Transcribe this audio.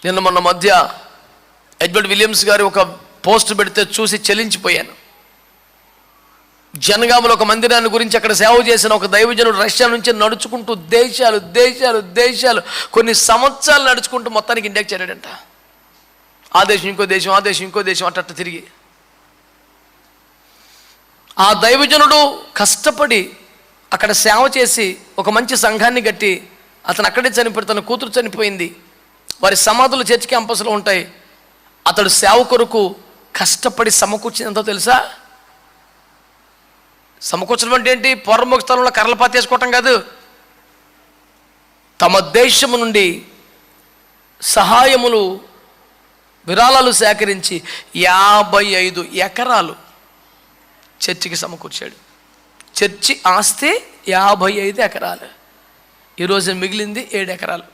నిన్న మొన్న మధ్య ఎడ్వర్డ్ విలియమ్స్ గారు ఒక పోస్ట్ పెడితే చూసి చెలించిపోయాను. జనగామలో ఒక మందిరాన్ని గురించి అక్కడ సేవ చేసిన ఒక దైవజనుడు రష్యా నుంచి నడుచుకుంటూ దేశాలు దేశాలు దేశాలు కొన్ని సంవత్సరాలు నడుచుకుంటూ మొత్తానికి ఇండియాకి చేరాడంట. ఆ దేశం ఇంకో దేశం, ఆ దేశం ఇంకో దేశం, అట్ట తిరిగి ఆ దైవజనుడు కష్టపడి అక్కడ సేవ చేసి ఒక మంచి సంఘాన్ని కట్టి అతను అక్కడే చనిపోయి, తన కూతురు చనిపోయింది, వారి సమాధులు చర్చ్ క్యాంపస్లో ఉంటాయి. అతడు సేవ కొరకు కష్టపడి సమకూర్చిందంతో తెలుసా? సమకూర్చడం అంటే ఏంటి? పూర్వముఖ స్థలంలో కర్రలు పాతేసుకోవటం కాదు. తమ దేశము నుండి సహాయములు విరాళాలు సేకరించి 55 ఎకరాలు చర్చికి సమకూర్చాడు. చర్చి ఆస్తి 55 ఎకరాలు. ఈరోజు మిగిలింది 7 ఎకరాలు.